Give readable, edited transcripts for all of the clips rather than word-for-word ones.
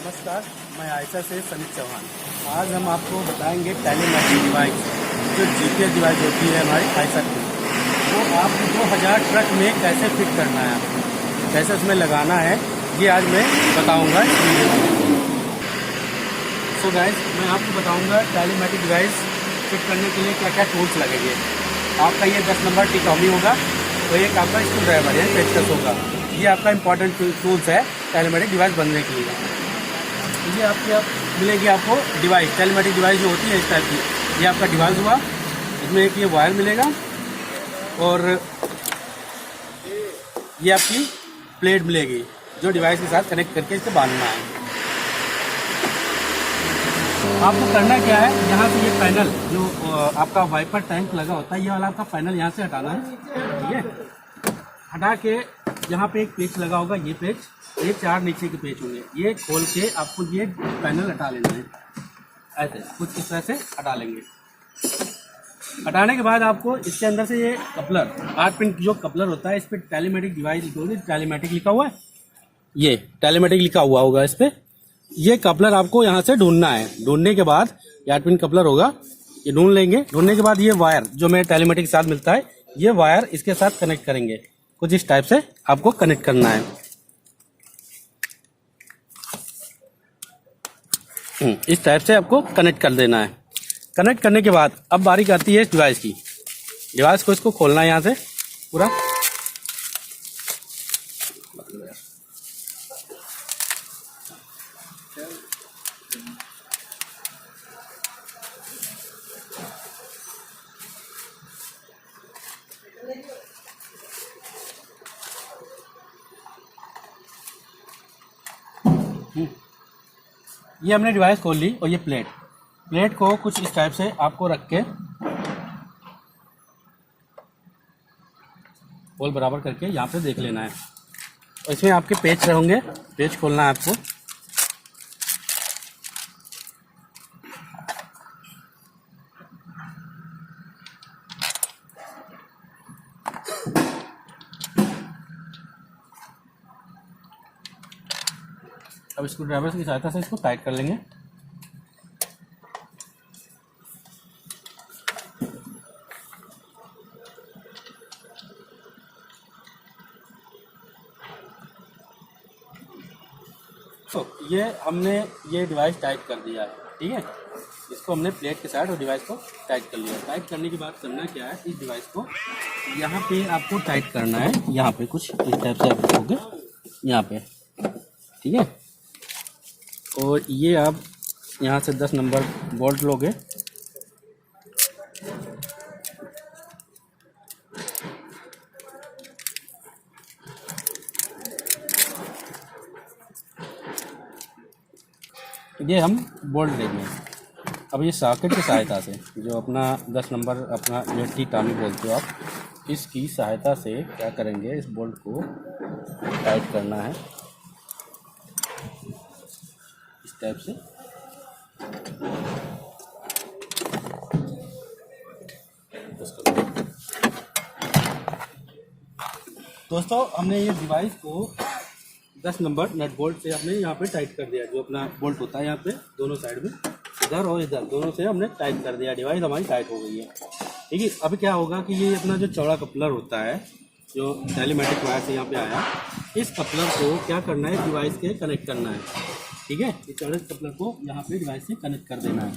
नमस्कार, मैं आयशा से सनीत चौहान। आज हम आपको बताएंगे टेलीमेट्रिक डिवाइस, जो जीपीएस डिवाइस होती है हमारी आयशा की, वो आप 2000 ट्रक में कैसे फिट करना है, कैसे उसमें लगाना है, ये आज मैं बताऊंगा इस वीडियो में। सो गाइस, मैं आपको बताऊंगा टेलीमेट्रिक डिवाइस फिट करने के लिए क्या क्या टूल्स लगेंगे। आपका ये 10 नंबर टिकॉमी होगा, तो एक आपका स्क्रू ड्राइवर है, पेचकस होगा। ये आपका इंपॉर्टेंट टूल्स है टेलीमेट्रिक डिवाइस बनने के लिए। ये आपकी मिलेगी आपको डिवाइस, टेलीमेट्रिक डिवाइस जो होती है इस टाइप की। ये आपका डिवाइस हुआ, इसमें एक ये वायर मिलेगा और ये आपकी प्लेट मिलेगी जो डिवाइस के साथ कनेक्ट करके इसको बांधना है। आपको करना क्या है, यहाँ से ये पैनल जो आपका वाइपर टैंक लगा होता है, ये वाला आपका पैनल यहाँ से हटाना है। ठीक है, हटा के यहाँ पे एक पेच लगा होगा, ये पेच, ये 4 नीचे के पेच होंगे, ये खोल के आपको ये पैनल हटा लेना है। ऐसे कुछ इस तरह से हटा लेंगे। हटाने के बाद आपको इसके अंदर से ये कपलर, 8 पिन जो कपलर होता है, इस पर टेलीमेट्रिक डिवाइस लिखोगे, टेलीमेट्रिक लिखा हुआ है, ये टेलीमेट्रिक लिखा हुआ होगा इस पर। ये कपलर आपको यहाँ से ढूंढना है। ढूंढने के बाद ये 8 पिन कपलर होगा, ये ढूंढ लेंगे। ढूंढने के बाद ये वायर जो मेरे टेलीमेट्रिक के साथ मिलता है, ये वायर इसके साथ कनेक्ट करेंगे। कुछ इस टाइप से आपको कनेक्ट करना है। इस टाइप से आपको कनेक्ट कर देना है। कनेक्ट करने के बाद अब बारी आती है इस डिवाइस की। डिवाइस को इसको खोलना है यहाँ से पूरा। ये हमने डिवाइस खोल ली और ये प्लेट को कुछ इस टाइप से आपको रख के होल बराबर करके यहाँ पे देख लेना है। और इसमें आपके पेच होंगे, पेच खोलना है आपको। अब स्क्रू ड्राइवर की सहायता से इसको टाइट कर लेंगे। तो ये हमने ये डिवाइस टाइट कर दिया है। ठीक है, इसको हमने प्लेट के साथ और डिवाइस को टाइट कर लिया। टाइट करने के बाद करना क्या है, इस डिवाइस को यहाँ पे आपको टाइट करना है। यहाँ पे कुछ इस टाइप से आप रखोगे यहाँ पे। ठीक है, और ये आप यहाँ से 10 नंबर बोल्ट लोगे। ये हम बोल्ट देंगे। अब ये सॉकेट की सहायता से, जो अपना 10 नंबर अपना टी टामी बोलते हो आप, इसकी सहायता से क्या करेंगे, इस बोल्ट को टाइट करना है इस टाइप से। दोस्तों, हमने ये डिवाइस को 10 नंबर नट बोल्ट से हमने यहाँ पे टाइट कर दिया। जो अपना बोल्ट होता है यहाँ पे दोनों साइड में, इधर और इधर दोनों से हमने टाइट कर दिया। डिवाइस हमारी टाइट हो गई है। ठीक है, अभी क्या होगा कि ये अपना जो चौड़ा कपलर होता है, जो टेलीमेट्रिक वायर से यहाँ पे आया, इस कपलर को क्या करना है, डिवाइस के कनेक्ट करना है। ठीक है, इस चौड़े कपलर को यहाँ पे डिवाइस से कनेक्ट कर देना है।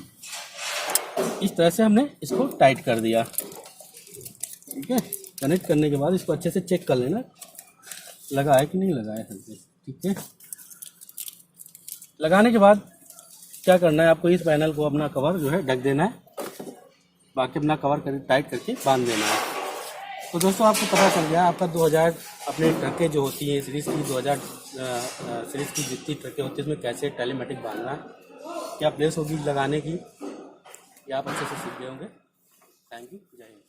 इस तरह से हमने इसको टाइट कर दिया। ठीक है, कनेक्ट करने के बाद इसको अच्छे से चेक कर लेना लगा है कि नहीं लगा है सही से। ठीक है, लगाने के बाद क्या करना है, आपको इस पैनल को अपना कवर जो है ढक देना है। बाकी अपना कवर कर टाइट करके बांध देना है। तो दोस्तों, आपको पता चल गया आपका 2000 अपने ट्रकें जो होती हैं सीरीज़ की, 2000 सीरीज़ की जितनी ट्रकें होती हैं, इसमें कैसे टेलीमेट्रिक बांधना है, क्या प्लेस होगी लगाने की, ये आप अच्छे से सीख गए होंगे। थैंक यू, जय हिंद।